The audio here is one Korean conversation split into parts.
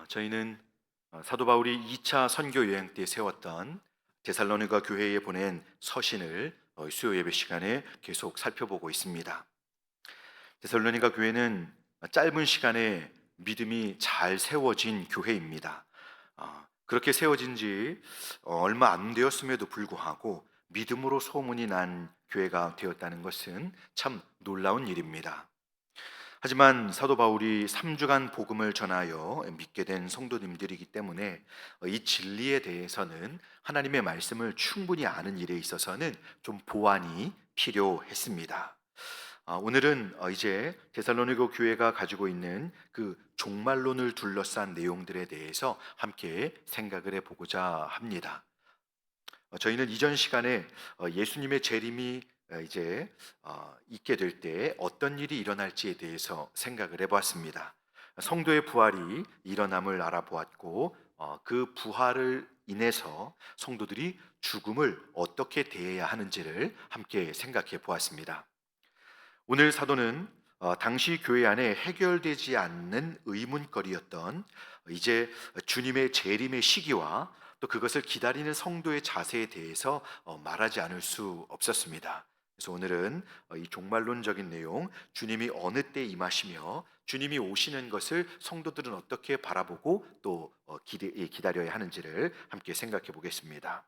저희는 사도 바울이 2차 선교 여행 때 세웠던 데살로니가 교회에 보낸 서신을 수요 예배 시간에 계속 살펴보고 있습니다. 데살로니가 교회는 짧은 시간에 믿음이 잘 세워진 교회입니다. 그렇게 세워진 지 얼마 안 되었음에도 불구하고 믿음으로 소문이 난 교회가 되었다는 것은 참 놀라운 일입니다. 하지만 사도 바울이 3주간 복음을 전하여 믿게 된 성도님들이기 때문에 이 진리에 대해서는 하나님의 말씀을 충분히 아는 일에 있어서는 좀 보완이 필요했습니다. 오늘은 이제 데살로니가 교회가 가지고 있는 그 종말론을 둘러싼 내용들에 대해서 함께 생각을 해보고자 합니다. 저희는 이전 시간에 예수님의 재림이 이제 있게 될 때 어떤 일이 일어날지에 대해서 생각을 해보았습니다. 성도의 부활이 일어남을 알아보았고 그 부활을 인해서 성도들이 죽음을 어떻게 대해야 하는지를 함께 생각해 보았습니다. 오늘 사도는 당시 교회 안에 해결되지 않는 의문거리였던 이제 주님의 재림의 시기와 또 그것을 기다리는 성도의 자세에 대해서 말하지 않을 수 없었습니다. 그래서 오늘은 이 종말론적인 내용, 주님이 어느 때 임하시며 주님이 오시는 것을 성도들은 어떻게 바라보고 또 기다려야 하는지를 함께 생각해 보겠습니다.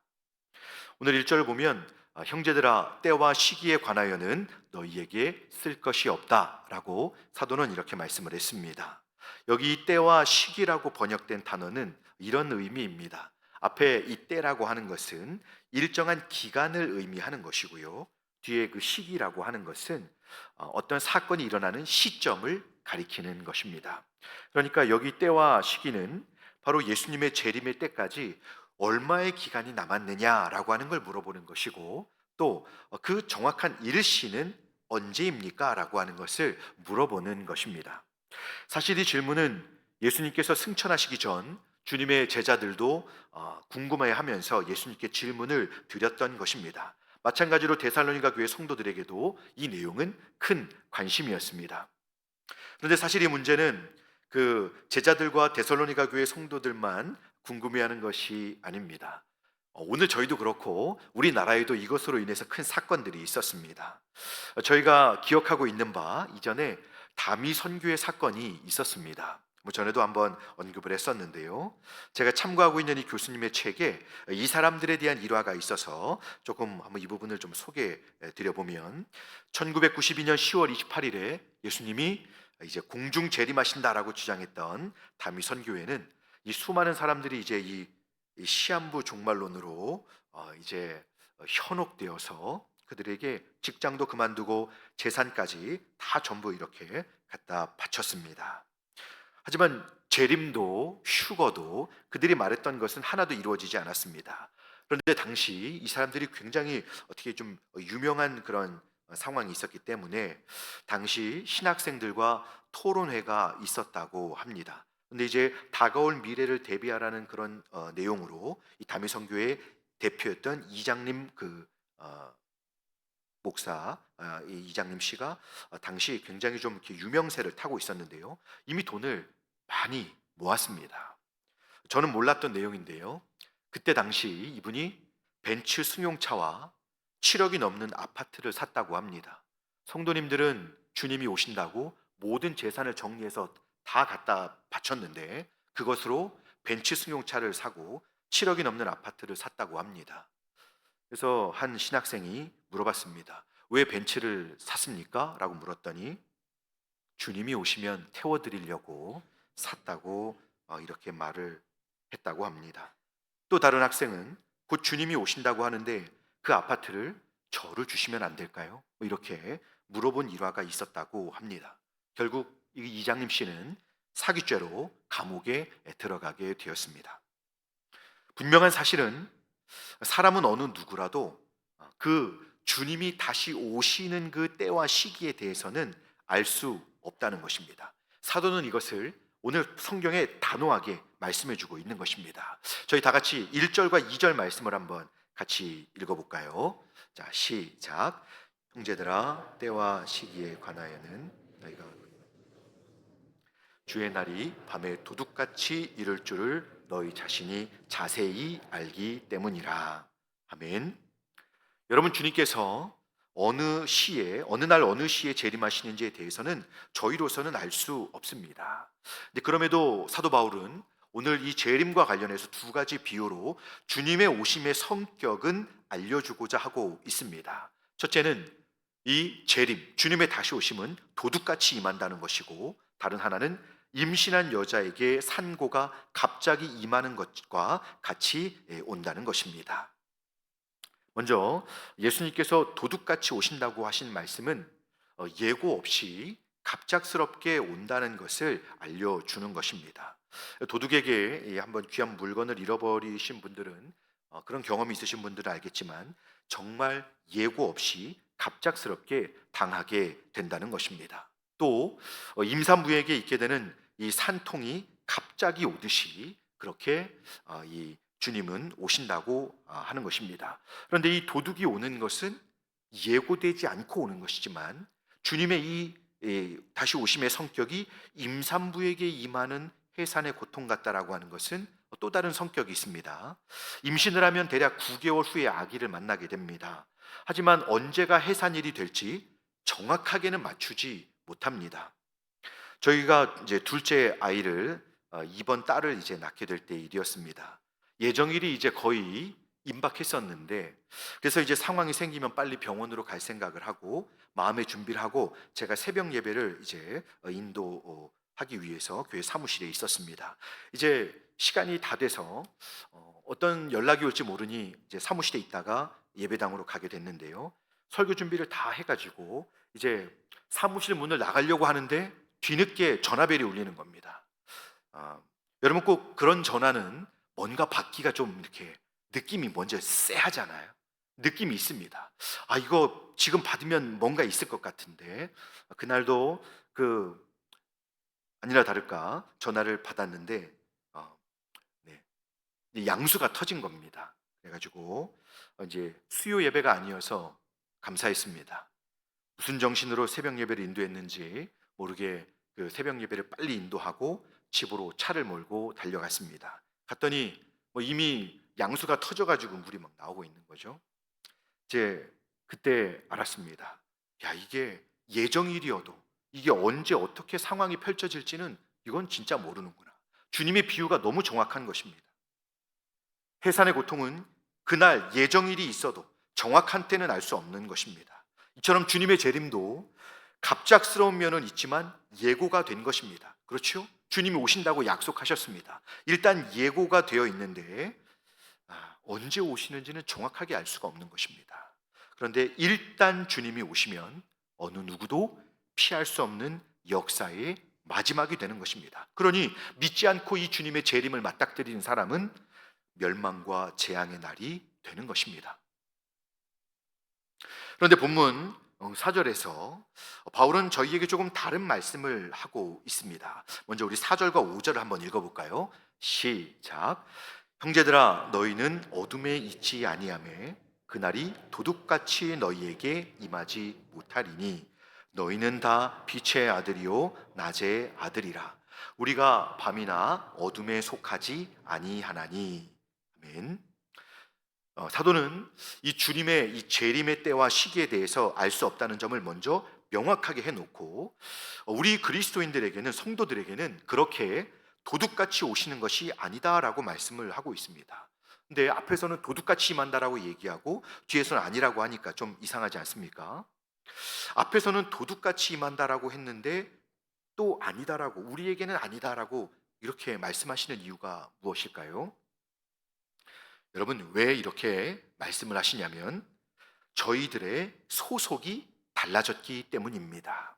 오늘 1절 보면 형제들아 때와 시기에 관하여는 너희에게 쓸 것이 없다라고 사도는 이렇게 말씀을 했습니다. 여기 때와 시기라고 번역된 단어는 이런 의미입니다. 앞에 이 때라고 하는 것은 일정한 기간을 의미하는 것이고요. 뒤에 그 시기라고 하는 것은 어떤 사건이 일어나는 시점을 가리키는 것입니다. 그러니까 여기 때와 시기는 바로 예수님의 재림의 때까지 얼마의 기간이 남았느냐라고 하는 걸 물어보는 것이고 또 그 정확한 일시는 언제입니까? 라고 하는 것을 물어보는 것입니다. 사실 이 질문은 예수님께서 승천하시기 전 주님의 제자들도 궁금해하면서 예수님께 질문을 드렸던 것입니다. 마찬가지로 데살로니가 교회 성도들에게도 이 내용은 큰 관심이었습니다. 그런데 사실 이 문제는 그 제자들과 데살로니가 교회 성도들만 궁금해하는 것이 아닙니다. 오늘 저희도 그렇고 우리나라에도 이것으로 인해서 큰 사건들이 있었습니다. 저희가 기억하고 있는 바 이전에 다미 선교의 사건이 있었습니다. 전에도 한번 언급을 했었는데요. 제가 참고하고 있는 이 교수님의 책에 이 사람들에 대한 일화가 있어서 조금 한번 이 부분을 좀 소개해 드려보면 1992년 10월 28일에 예수님이 이제 공중 재림하신다라고 주장했던 다미 선교회는 이 수많은 사람들이 이제 이 시한부 종말론으로 이제 현혹되어서 그들에게 직장도 그만두고 재산까지 다 전부 이렇게 갖다 바쳤습니다. 하지만 재림도 휴거도 그들이 말했던 것은 하나도 이루어지지 않았습니다. 그런데 당시 이 사람들이 굉장히 어떻게 좀 유명한 그런 상황이 있었기 때문에 당시 신학생들과 토론회가 있었다고 합니다. 근데 이제 다가올 미래를 대비하라는 그런 내용으로 이 다미성교의 대표였던 이장님 목사 이 이장님 씨가 당시 굉장히 좀 이렇게 유명세를 타고 있었는데요. 이미 돈을 많이 모았습니다. 저는 몰랐던 내용인데요. 그때 당시 이분이 벤츠 승용차와 7억이 넘는 아파트를 샀다고 합니다. 성도님들은 주님이 오신다고 모든 재산을 정리해서 다 갖다 바쳤는데 그것으로 벤츠 승용차를 사고 7억이 넘는 아파트를 샀다고 합니다. 그래서 한 신학생이 물어봤습니다. 왜 벤츠를 샀습니까? 라고 물었더니 주님이 오시면 태워드리려고 샀다고 이렇게 말을 했다고 합니다. 또 다른 학생은 곧 주님이 오신다고 하는데 그 아파트를 저를 주시면 안 될까요? 이렇게 물어본 일화가 있었다고 합니다. 결국 이 이장님 씨는 사기죄로 감옥에 들어가게 되었습니다. 분명한 사실은 사람은 어느 누구라도 그 주님이 다시 오시는 그 때와 시기에 대해서는 알 수 없다는 것입니다. 사도는 이것을 오늘 성경에 단호하게 말씀해 주고 있는 것입니다. 저희 다 같이 1절과 2절 말씀을 한번 같이 읽어볼까요? 자, 시작. 형제들아 때와 시기에 관하여는 너희가 주의 날이 밤에 도둑같이 이를 줄을 너희 자신이 자세히 알기 때문이라. 아멘. 여러분, 주님께서 어느 날 어느 시에 재림하시는지에 대해서는 저희로서는 알 수 없습니다. 근데 그럼에도 사도 바울은 오늘 이 재림과 관련해서 두 가지 비유로 주님의 오심의 성격은 알려주고자 하고 있습니다. 첫째는 이 재림, 주님의 다시 오심은 도둑같이 임한다는 것이고, 다른 하나는 임신한 여자에게 산고가 갑자기 임하는 것과 같이 온다는 것입니다. 먼저 예수님께서 도둑같이 오신다고 하신 말씀은 예고 없이 갑작스럽게 온다는 것을 알려주는 것입니다. 도둑에게 한번 귀한 물건을 잃어버리신 분들은, 그런 경험이 있으신 분들은 알겠지만, 정말 예고 없이 갑작스럽게 당하게 된다는 것입니다. 또 임산부에게 있게 되는 이 산통이 갑자기 오듯이 그렇게 이 주님은 오신다고 하는 것입니다. 그런데 이 도둑이 오는 것은 예고되지 않고 오는 것이지만, 주님의 다시 오심의 성격이 임산부에게 임하는 해산의 고통 같다라고 하는 것은 또 다른 성격이 있습니다. 임신을 하면 대략 9개월 후에 아기를 만나게 됩니다. 하지만 언제가 해산일이 될지 정확하게는 맞추지 못합니다. 저희가 이제 둘째 아이를, 이번 딸을 이제 낳게 될 때 일이었습니다. 예정일이 이제 거의 임박했었는데, 그래서 이제 상황이 생기면 빨리 병원으로 갈 생각을 하고 마음의 준비를 하고 제가 새벽 예배를 이제 인도하기 위해서 교회 사무실에 있었습니다. 이제 시간이 다 돼서 어떤 연락이 올지 모르니 이제 사무실에 있다가 예배당으로 가게 됐는데요. 설교 준비를 다 해가지고 이제 사무실 문을 나가려고 하는데 뒤늦게 전화벨이 울리는 겁니다. 여러분, 꼭 그런 전화는 뭔가 받기가 좀 이렇게 느낌이 먼저 쎄하잖아요. 느낌이 있습니다. 이거 지금 받으면 뭔가 있을 것 같은데, 그날도 아니나 다를까 전화를 받았는데 네, 양수가 터진 겁니다. 그래가지고 이제 수요 예배가 아니어서 감사했습니다. 무슨 정신으로 새벽 예배를 인도했는지 모르게 그 새벽 예배를 빨리 인도하고 집으로 차를 몰고 달려갔습니다. 갔더니 이미 양수가 터져가지고 물이 막 나오고 있는 거죠. 이제 그때 알았습니다. 야, 이게 예정일이어도 이게 언제 어떻게 상황이 펼쳐질지는 이건 진짜 모르는구나. 주님의 비유가 너무 정확한 것입니다. 해산의 고통은 그날 예정일이 있어도 정확한 때는 알 수 없는 것입니다. 이처럼 주님의 재림도 갑작스러운 면은 있지만 예고가 된 것입니다. 그렇죠? 주님이 오신다고 약속하셨습니다. 일단 예고가 되어 있는데 언제 오시는지는 정확하게 알 수가 없는 것입니다. 그런데 일단 주님이 오시면 어느 누구도 피할 수 없는 역사의 마지막이 되는 것입니다. 그러니 믿지 않고 이 주님의 재림을 맞닥뜨리는 사람은 멸망과 재앙의 날이 되는 것입니다. 그런데 본문 4절에서 바울은 저희에게 조금 다른 말씀을 하고 있습니다. 먼저 우리 4절과 5절을 한번 읽어볼까요? 시작. 형제들아, 너희는 어둠에 있지 아니하매 그날이 도둑같이 너희에게 임하지 못하리니 너희는 다 빛의 아들이요 낮의 아들이라. 우리가 밤이나 어둠에 속하지 아니하나니. 아멘. 사도는 이 주님의 이 재림의 때와 시기에 대해서 알 수 없다는 점을 먼저 명확하게 해놓고, 우리 그리스도인들에게는, 성도들에게는 그렇게 도둑같이 오시는 것이 아니다라고 말씀을 하고 있습니다. 근데 앞에서는 도둑같이 임한다라고 얘기하고 뒤에서는 아니라고 하니까 좀 이상하지 않습니까? 앞에서는 도둑같이 임한다라고 했는데 또 아니다라고, 우리에게는 아니다라고 이렇게 말씀하시는 이유가 무엇일까요? 여러분, 왜 이렇게 말씀을 하시냐면 저희들의 소속이 달라졌기 때문입니다.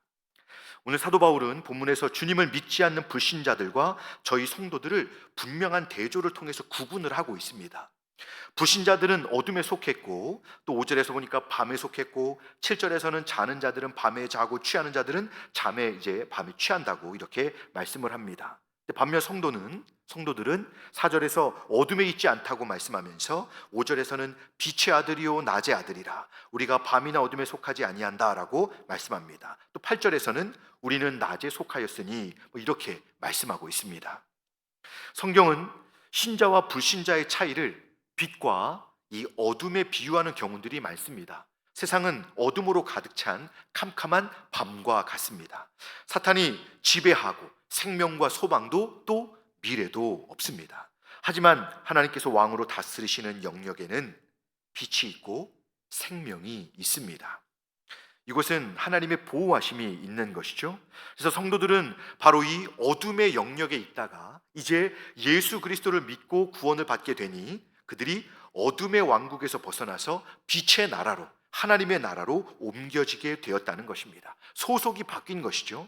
오늘 사도 바울은 본문에서 주님을 믿지 않는 불신자들과 저희 성도들을 분명한 대조를 통해서 구분을 하고 있습니다. 불신자들은 어둠에 속했고, 또 5절에서 보니까 밤에 속했고, 7절에서는 자는 자들은 밤에 자고 취하는 자들은 이제 밤에 취한다고 이렇게 말씀을 합니다. 반면 성도들은 4절에서 어둠에 있지 않다고 말씀하면서 5절에서는 빛의 아들이요 낮의 아들이라, 우리가 밤이나 어둠에 속하지 아니한다라고 말씀합니다. 또 8절에서는 우리는 낮에 속하였으니 이렇게 말씀하고 있습니다. 성경은 신자와 불신자의 차이를 빛과 이 어둠에 비유하는 경우들이 많습니다. 세상은 어둠으로 가득 찬 캄캄한 밤과 같습니다. 사탄이 지배하고 생명과 소망도 또 미래도 없습니다. 하지만 하나님께서 왕으로 다스리시는 영역에는 빛이 있고 생명이 있습니다. 이곳은 하나님의 보호하심이 있는 것이죠. 그래서 성도들은 바로 이 어둠의 영역에 있다가 이제 예수 그리스도를 믿고 구원을 받게 되니 그들이 어둠의 왕국에서 벗어나서 빛의 나라로, 하나님의 나라로 옮겨지게 되었다는 것입니다. 소속이 바뀐 것이죠.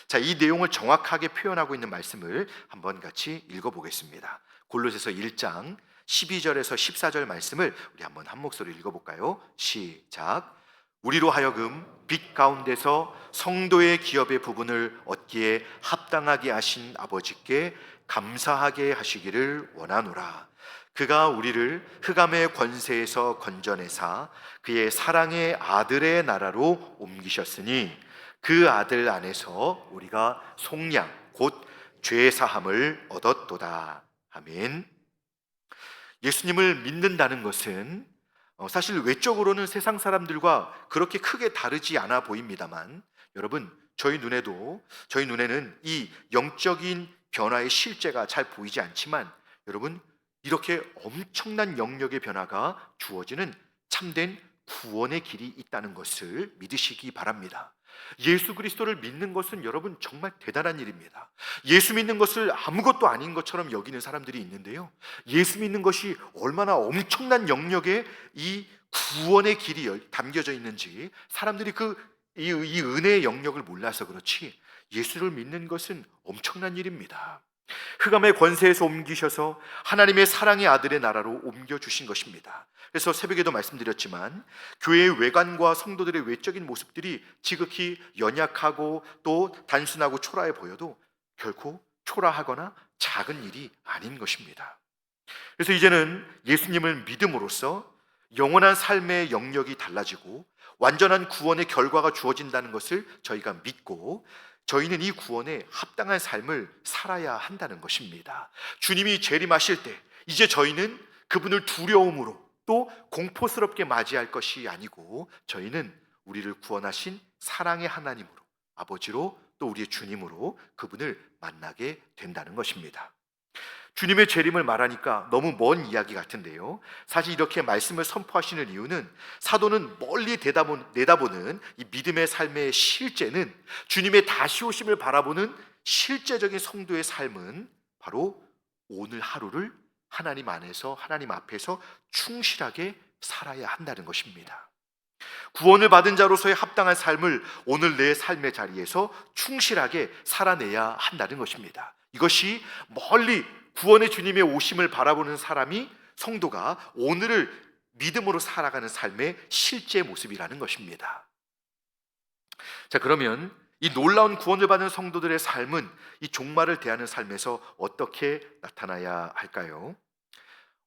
자, 이 내용을 정확하게 표현하고 있는 말씀을 한번 같이 읽어보겠습니다. 골로새서 1장 12절에서 14절 말씀을 우리 한번 한 목소리로 읽어볼까요? 시작. 우리로 하여금 빛 가운데서 성도의 기업의 부분을 얻기에 합당하게 하신 아버지께 감사하게 하시기를 원하노라. 그가 우리를 흑암의 권세에서 건져내사 그의 사랑의 아들의 나라로 옮기셨으니 그 아들 안에서 우리가 속량 곧 죄사함을 얻었도다. 아멘. 예수님을 믿는다는 것은 사실 외적으로는 세상 사람들과 그렇게 크게 다르지 않아 보입니다만, 여러분, 저희 눈에는 이 영적인 변화의 실제가 잘 보이지 않지만, 여러분, 이렇게 엄청난 영역의 변화가 주어지는 참된 구원의 길이 있다는 것을 믿으시기 바랍니다. 예수 그리스도를 믿는 것은 여러분 정말 대단한 일입니다. 예수 믿는 것을 아무것도 아닌 것처럼 여기는 사람들이 있는데요, 예수 믿는 것이 얼마나 엄청난 영역에 이 구원의 길이 담겨져 있는지 사람들이 이 은혜의 영역을 몰라서 그렇지, 예수를 믿는 것은 엄청난 일입니다. 흑암의 권세에서 옮기셔서 하나님의 사랑의 아들의 나라로 옮겨주신 것입니다. 그래서 새벽에도 말씀드렸지만 교회의 외관과 성도들의 외적인 모습들이 지극히 연약하고 또 단순하고 초라해 보여도 결코 초라하거나 작은 일이 아닌 것입니다. 그래서 이제는 예수님을 믿음으로써 영원한 삶의 영역이 달라지고 완전한 구원의 결과가 주어진다는 것을 저희가 믿고, 저희는 이 구원에 합당한 삶을 살아야 한다는 것입니다. 주님이 재림하실 때 이제 저희는 그분을 두려움으로 또 공포스럽게 맞이할 것이 아니고, 저희는 우리를 구원하신 사랑의 하나님으로, 아버지로 또 우리의 주님으로 그분을 만나게 된다는 것입니다. 주님의 재림을 말하니까 너무 먼 이야기 같은데요, 사실 이렇게 말씀을 선포하시는 이유는 사도는 멀리 내다보는 이 믿음의 삶의 실제는, 주님의 다시 오심을 바라보는 실제적인 성도의 삶은 바로 오늘 하루를 하나님 안에서, 하나님 앞에서 충실하게 살아야 한다는 것입니다. 구원을 받은 자로서의 합당한 삶을 오늘 내 삶의 자리에서 충실하게 살아내야 한다는 것입니다. 이것이 멀리 구원의 주님의 오심을 바라보는 사람이, 성도가 오늘을 믿음으로 살아가는 삶의 실제 모습이라는 것입니다. 자, 그러면 이 놀라운 구원을 받은 성도들의 삶은 이 종말을 대하는 삶에서 어떻게 나타나야 할까요?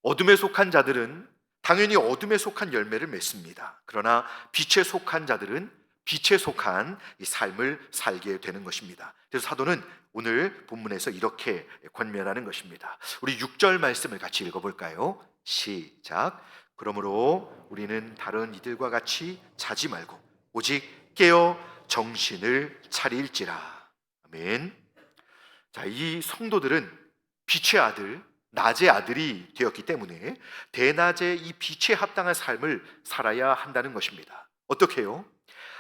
어둠에 속한 자들은 당연히 어둠에 속한 열매를 맺습니다. 그러나 빛에 속한 자들은 빛에 속한 이 삶을 살게 되는 것입니다. 그래서 사도는 오늘 본문에서 이렇게 권면하는 것입니다. 우리 6절 말씀을 같이 읽어볼까요? 시작. 그러므로 우리는 다른 이들과 같이 자지 말고 오직 깨어 정신을 차릴지라. 아멘. 자, 이 성도들은 빛의 아들, 낮의 아들이 되었기 때문에 대낮에 이 빛에 합당한 삶을 살아야 한다는 것입니다. 어떻게 해요?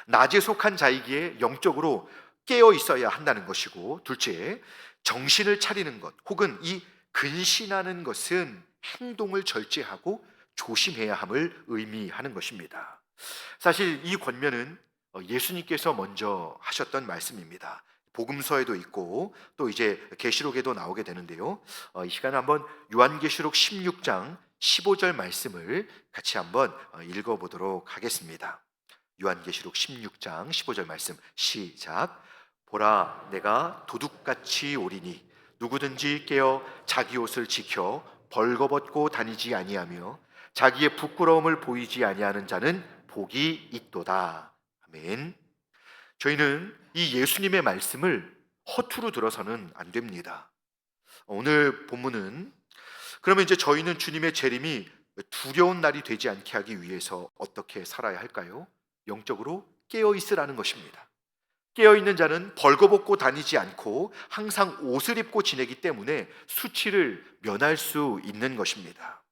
낮에 속한 자이기에 영적으로 깨어 있어야 한다는 것이고, 둘째, 정신을 차리는 것 혹은 이 근신하는 것은 행동을 절제하고 조심해야 함을 의미하는 것입니다. 사실 이 권면은 예수님께서 먼저 하셨던 말씀입니다. 복음서에도 있고 또 이제 계시록에도 나오게 되는데요, 이 시간에 한번 요한계시록 16장 15절 말씀을 같이 한번 읽어보도록 하겠습니다. 요한계시록 16장 15절 말씀 시작. 보라, 내가 도둑같이 오리니 누구든지 깨어 자기 옷을 지켜 벌거벗고 다니지 아니하며 자기의 부끄러움을 보이지 아니하는 자는 복이 있도다. 아멘. 저희는 이 예수님의 말씀을 허투루 들어서는 안 됩니다. 오늘 본문은 그러면 이제 저희는 주님의 재림이 두려운 날이 되지 않게 하기 위해서 어떻게 살아야 할까요? 영적으로 깨어 있으라는 것입니다. 깨어 있는 자는 벌거벗고 다니지 않고 항상 옷을 입고 지내기 때문에 수치를 면할 수 있는 것입니다.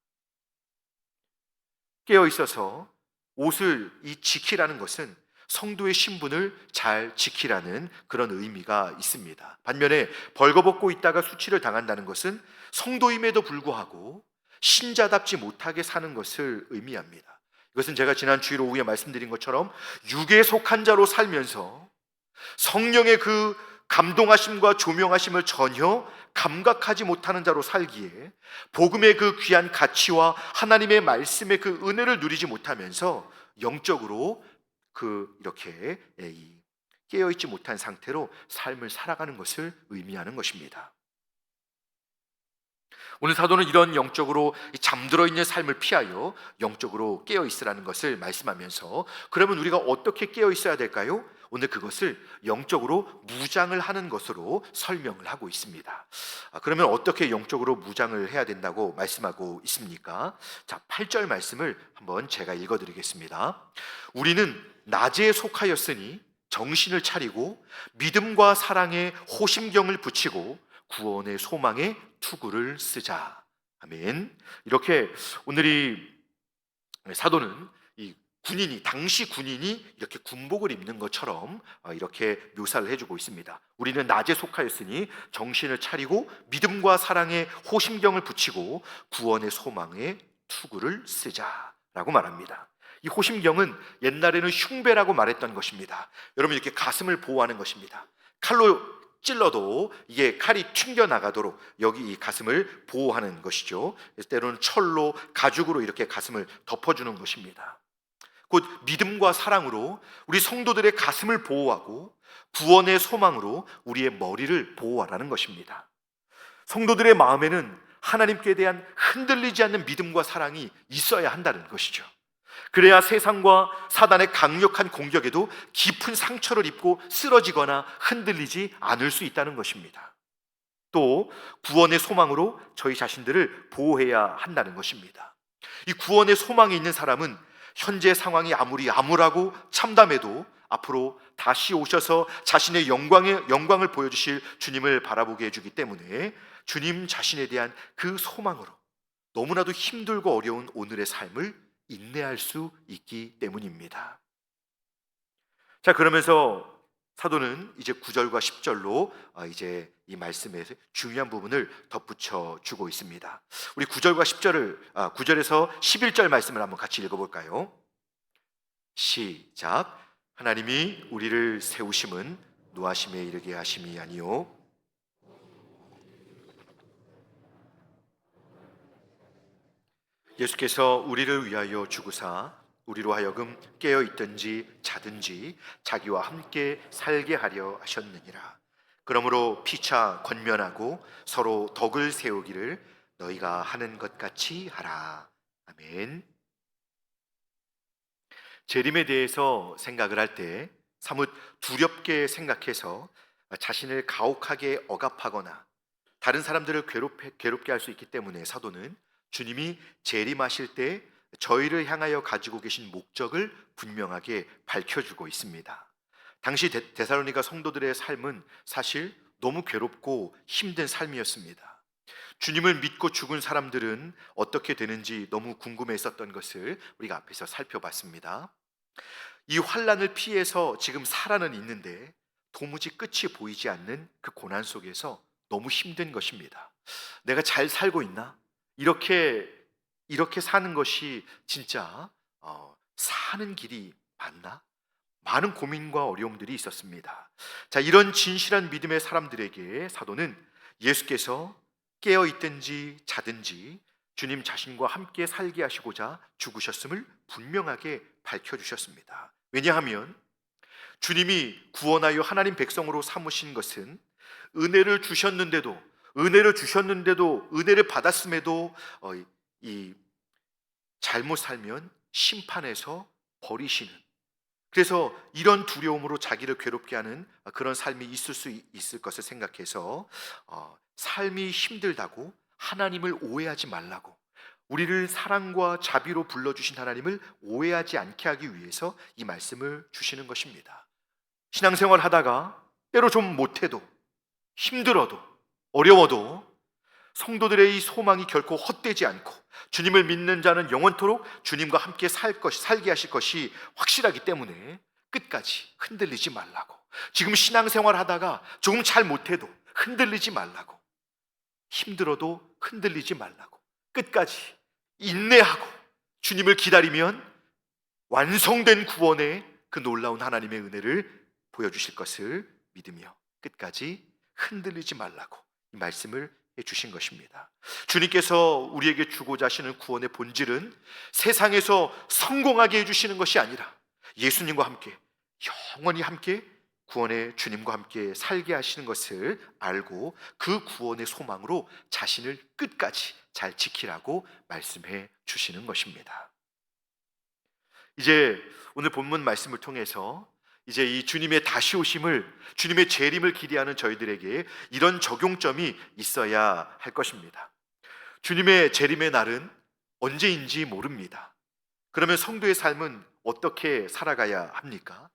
깨어 있어서 옷을 지키라는 것은 성도의 신분을 잘 지키라는 그런 의미가 있습니다. 반면에 벌거벗고 있다가 수치를 당한다는 것은 성도임에도 불구하고 신자답지 못하게 사는 것을 의미합니다. 이것은 제가 지난 주일 오후에 말씀드린 것처럼 육에 속한 자로 살면서 성령의 그 감동하심과 조명하심을 전혀 감각하지 못하는 자로 살기에 복음의 그 귀한 가치와 하나님의 말씀의 그 은혜를 누리지 못하면서 영적으로 이렇게 깨어있지 못한 상태로 삶을 살아가는 것을 의미하는 것입니다. 오늘 사도는 이런 영적으로 잠들어 있는 삶을 피하여 영적으로 깨어 있으라는 것을 말씀하면서, 그러면 우리가 어떻게 깨어 있어야 될까요? 오늘 그것을 영적으로 무장을 하는 것으로 설명을 하고 있습니다. 그러면 어떻게 영적으로 무장을 해야 된다고 말씀하고 있습니까? 자, 8절 말씀을 한번 제가 읽어드리겠습니다. 우리는 낮에 속하였으니 정신을 차리고 믿음과 사랑에 호심경을 붙이고 구원의 소망에 투구를 쓰자. 아멘. 이렇게 오늘 사도는 당시 군인이 이렇게 군복을 입는 것처럼 이렇게 묘사를 해주고 있습니다. 우리는 낮에 속하였으니 정신을 차리고 믿음과 사랑에 호심경을 붙이고 구원의 소망에 투구를 쓰자라고 말합니다. 이 호심경은 옛날에는 흉배라고 말했던 것입니다. 여러분, 이렇게 가슴을 보호하는 것입니다. 칼로 찔러도 이게 칼이 튕겨나가도록 여기 이 가슴을 보호하는 것이죠. 때로는 철로, 가죽으로 이렇게 가슴을 덮어주는 것입니다. 곧 믿음과 사랑으로 우리 성도들의 가슴을 보호하고 구원의 소망으로 우리의 머리를 보호하라는 것입니다. 성도들의 마음에는 하나님께 대한 흔들리지 않는 믿음과 사랑이 있어야 한다는 것이죠. 그래야 세상과 사단의 강력한 공격에도 깊은 상처를 입고 쓰러지거나 흔들리지 않을 수 있다는 것입니다. 또 구원의 소망으로 저희 자신들을 보호해야 한다는 것입니다. 이 구원의 소망이 있는 사람은 현재 상황이 아무리 암울하고 참담해도 앞으로 다시 오셔서 자신의 영광을 보여주실 주님을 바라보게 해주기 때문에 주님 자신에 대한 그 소망으로 너무나도 힘들고 어려운 오늘의 삶을 인내할 수 있기 때문입니다. 자, 그러면서 사도는 이제 9절과 10절로 이제 이 말씀의 중요한 부분을 덧붙여 주고 있습니다. 우리 9절에서 11절 말씀을 한번 같이 읽어볼까요? 시작. 하나님이 우리를 세우심은 노하심에 이르게 하심이 아니요 예수께서 우리를 위하여 죽으사 우리로 하여금 깨어 있든지 자든지 자기와 함께 살게 하려 하셨느니라. 그러므로 피차 권면하고 서로 덕을 세우기를 너희가 하는 것 같이 하라. 아멘. 재림에 대해서 생각을 할 때 사뭇 두렵게 생각해서 자신을 가혹하게 억압하거나 다른 사람들을 괴롭게 할 수 있기 때문에 사도는 주님이 재림하실 때 저희를 향하여 가지고 계신 목적을 분명하게 밝혀주고 있습니다. 당시 데살로니가 성도들의 삶은 사실 너무 괴롭고 힘든 삶이었습니다. 주님을 믿고 죽은 사람들은 어떻게 되는지 너무 궁금했었던 것을 우리가 앞에서 살펴봤습니다. 이 환난을 피해서 지금 살아는 있는데 도무지 끝이 보이지 않는 그 고난 속에서 너무 힘든 것입니다. 내가 잘 살고 있나? 이렇게 사는 것이 진짜 사는 길이 맞나? 많은 고민과 어려움들이 있었습니다. 자, 이런 진실한 믿음의 사람들에게 사도는 예수께서 깨어 있든지 자든지 주님 자신과 함께 살게 하시고자 죽으셨음을 분명하게 밝혀주셨습니다. 왜냐하면 주님이 구원하여 하나님 백성으로 삼으신 것은 은혜를 주셨는데도 은혜를 받았음에도 이 잘못 살면 심판에서 버리시는 그래서 이런 두려움으로 자기를 괴롭게 하는 그런 삶이 있을 수 있을 것을 생각해서 삶이 힘들다고 하나님을 오해하지 말라고, 우리를 사랑과 자비로 불러주신 하나님을 오해하지 않게 하기 위해서 이 말씀을 주시는 것입니다. 신앙생활 하다가 때로 좀 못해도, 힘들어도, 어려워도 성도들의 이 소망이 결코 헛되지 않고 주님을 믿는 자는 영원토록 주님과 함께 살게 하실 것이 확실하기 때문에 끝까지 흔들리지 말라고, 지금 신앙생활 하다가 조금 잘 못해도 흔들리지 말라고, 힘들어도 흔들리지 말라고, 끝까지 인내하고 주님을 기다리면 완성된 구원의 그 놀라운 하나님의 은혜를 보여주실 것을 믿으며 끝까지 흔들리지 말라고 이 말씀을 해주신 것입니다. 주님께서 우리에게 주고자 하시는 구원의 본질은 세상에서 성공하게 해주시는 것이 아니라 예수님과 함께 영원히 함께 구원의 주님과 함께 살게 하시는 것을 알고 그 구원의 소망으로 자신을 끝까지 잘 지키라고 말씀해 주시는 것입니다. 이제 오늘 본문 말씀을 통해서 이제 이 주님의 다시 오심을, 주님의 재림을 기대하는 저희들에게 이런 적용점이 있어야 할 것입니다. 주님의 재림의 날은 언제인지 모릅니다. 그러면 성도의 삶은 어떻게 살아가야 합니까?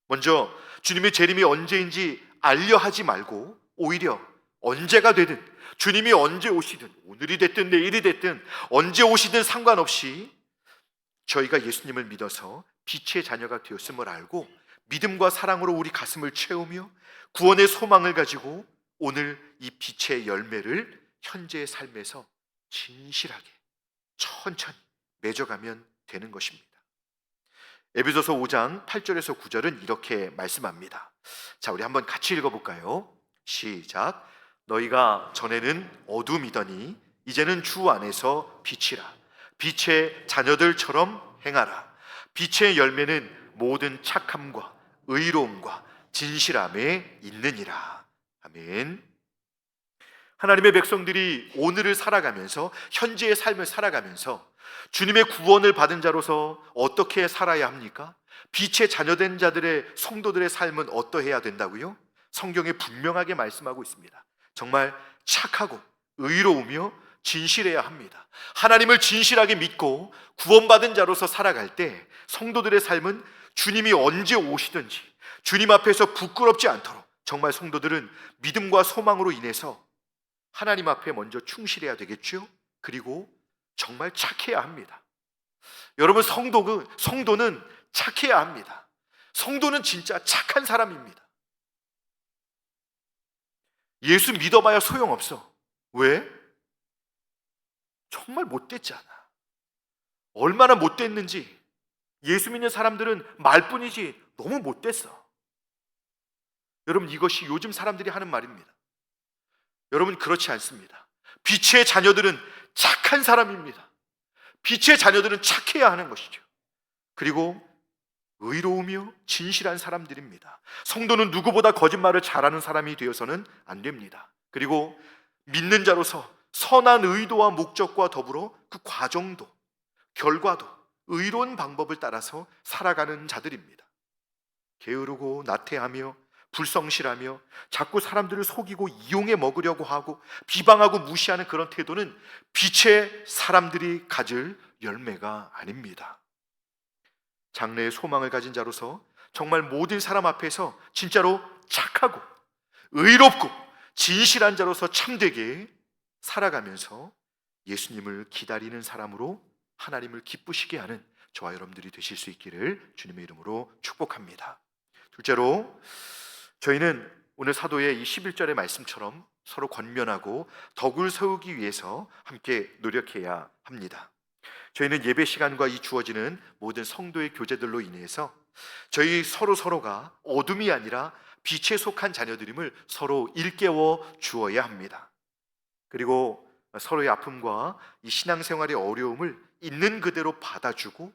먼저 주님의 재림이 언제인지 알려 하지 말고 오히려 언제가 되든, 주님이 언제 오시든, 오늘이 됐든 내일이 됐든 언제 오시든 상관없이 저희가 예수님을 믿어서 빛의 자녀가 되었음을 알고 믿음과 사랑으로 우리 가슴을 채우며 구원의 소망을 가지고 오늘 이 빛의 열매를 현재의 삶에서 진실하게 천천히 맺어가면 되는 것입니다. 에베소서 5장 8절에서 9절은 이렇게 말씀합니다. 자, 우리 한번 같이 읽어볼까요? 시작. 너희가 전에는 어둠이더니 이제는 주 안에서 빛이라. 빛의 자녀들처럼 행하라. 빛의 열매는 모든 착함과 의로움과 진실함에 있느니라. 아멘. 하나님의 백성들이 오늘을 살아가면서, 현재의 삶을 살아가면서 주님의 구원을 받은 자로서 어떻게 살아야 합니까? 빛의 자녀된 자들의, 성도들의 삶은 어떠해야 된다고요? 성경에 분명하게 말씀하고 있습니다. 정말 착하고 의로우며 진실해야 합니다. 하나님을 진실하게 믿고 구원받은 자로서 살아갈 때 성도들의 삶은 주님이 언제 오시든지 주님 앞에서 부끄럽지 않도록 정말 성도들은 믿음과 소망으로 인해서 하나님 앞에 먼저 충실해야 되겠죠. 그리고 정말 착해야 합니다. 여러분, 성도는 착해야 합니다. 성도는 진짜 착한 사람입니다. 예수 믿어봐야 소용없어. 왜? 정말 못됐잖아. 얼마나 못됐는지. 예수 믿는 사람들은 말뿐이지 너무 못됐어. 여러분, 이것이 요즘 사람들이 하는 말입니다. 여러분, 그렇지 않습니다. 빛의 자녀들은 착한 사람입니다. 빛의 자녀들은 착해야 하는 것이죠. 그리고 의로우며 진실한 사람들입니다. 성도는 누구보다 거짓말을 잘하는 사람이 되어서는 안 됩니다. 그리고 믿는 자로서 선한 의도와 목적과 더불어 그 과정도, 결과도 의로운 방법을 따라서 살아가는 자들입니다. 게으르고 나태하며 불성실하며 자꾸 사람들을 속이고 이용해 먹으려고 하고 비방하고 무시하는 그런 태도는 빛의 사람들이 가질 열매가 아닙니다. 장래의 소망을 가진 자로서 정말 모든 사람 앞에서 진짜로 착하고 의롭고 진실한 자로서 참되게 살아가면서 예수님을 기다리는 사람으로 하나님을 기쁘시게 하는 저와 여러분들이 되실 수 있기를 주님의 이름으로 축복합니다. 둘째로, 저희는 오늘 사도의 이 11절의 말씀처럼 서로 권면하고 덕을 세우기 위해서 함께 노력해야 합니다. 저희는 예배 시간과 이 주어지는 모든 성도의 교제들로 인해서 저희 서로가 어둠이 아니라 빛에 속한 자녀들임을 서로 일깨워 주어야 합니다. 그리고 서로의 아픔과 이 신앙생활의 어려움을 있는 그대로 받아주고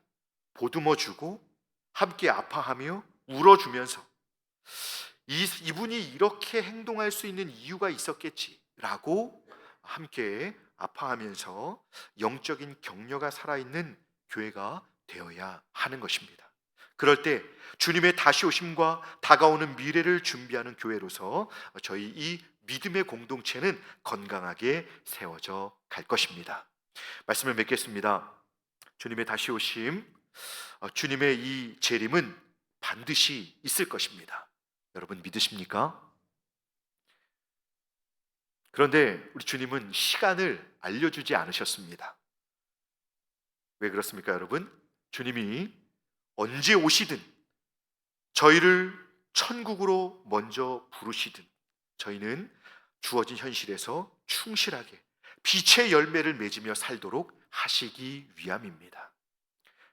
보듬어주고 함께 아파하며 울어주면서 이분이 이렇게 행동할 수 있는 이유가 있었겠지라고 함께 아파하면서 영적인 격려가 살아있는 교회가 되어야 하는 것입니다. 그럴 때 주님의 다시 오심과 다가오는 미래를 준비하는 교회로서 저희 이 믿음의 공동체는 건강하게 세워져 갈 것입니다. 말씀을 맺겠습니다. 주님의 다시 오심, 주님의 이 재림은 반드시 있을 것입니다. 여러분 믿으십니까? 그런데 우리 주님은 시간을 알려주지 않으셨습니다. 왜 그렇습니까, 여러분? 주님이 언제 오시든 저희를 천국으로 먼저 부르시든 저희는 주어진 현실에서 충실하게 빛의 열매를 맺으며 살도록 하시기 위함입니다.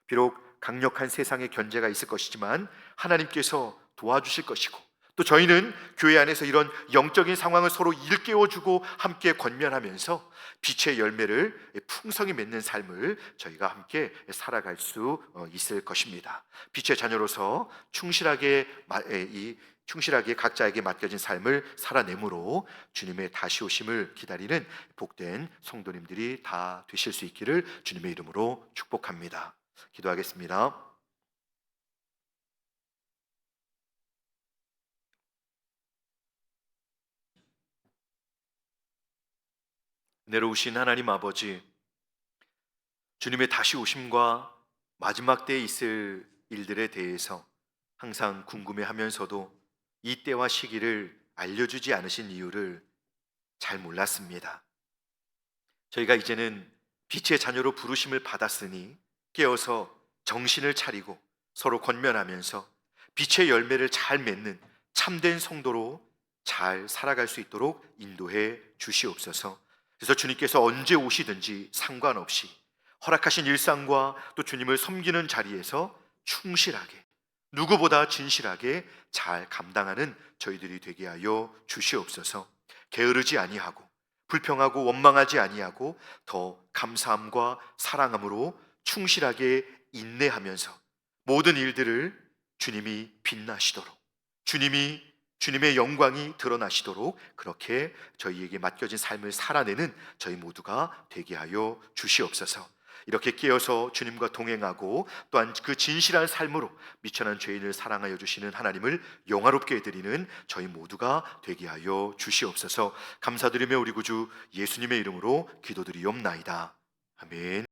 비록 강력한 세상의 견제가 있을 것이지만 하나님께서 도와주실 것이고, 또 저희는 교회 안에서 이런 영적인 상황을 서로 일깨워주고 함께 권면하면서 빛의 열매를 풍성히 맺는 삶을 저희가 함께 살아갈 수 있을 것입니다. 빛의 자녀로서 충실하게 각자에게 맡겨진 삶을 살아내므로 주님의 다시 오심을 기다리는 복된 성도님들이 다 되실 수 있기를 주님의 이름으로 축복합니다. 기도하겠습니다. 은혜로우신 하나님 아버지, 주님의 다시 오심과 마지막 때에 있을 일들에 대해서 항상 궁금해하면서도 이 때와 시기를 알려주지 않으신 이유를 잘 몰랐습니다. 저희가 이제는 빛의 자녀로 부르심을 받았으니 깨어서 정신을 차리고 서로 권면하면서 빛의 열매를 잘 맺는 참된 성도로 잘 살아갈 수 있도록 인도해 주시옵소서. 그래서 주님께서 언제 오시든지 상관없이 허락하신 일상과 또 주님을 섬기는 자리에서 충실하게, 누구보다 진실하게 잘 감당하는 저희들이 되게 하여 주시옵소서. 게으르지 아니하고 불평하고 원망하지 아니하고 더 감사함과 사랑함으로 충실하게 인내하면서 모든 일들을 주님이 빛나시도록, 주님의 영광이 드러나시도록 그렇게 저희에게 맡겨진 삶을 살아내는 저희 모두가 되게 하여 주시옵소서. 이렇게 깨어서 주님과 동행하고 또한 그 진실한 삶으로 미천한 죄인을 사랑하여 주시는 하나님을 영화롭게 해드리는 저희 모두가 되게 하여 주시옵소서. 감사드리며 우리 구주 예수님의 이름으로 기도드리옵나이다. 아멘.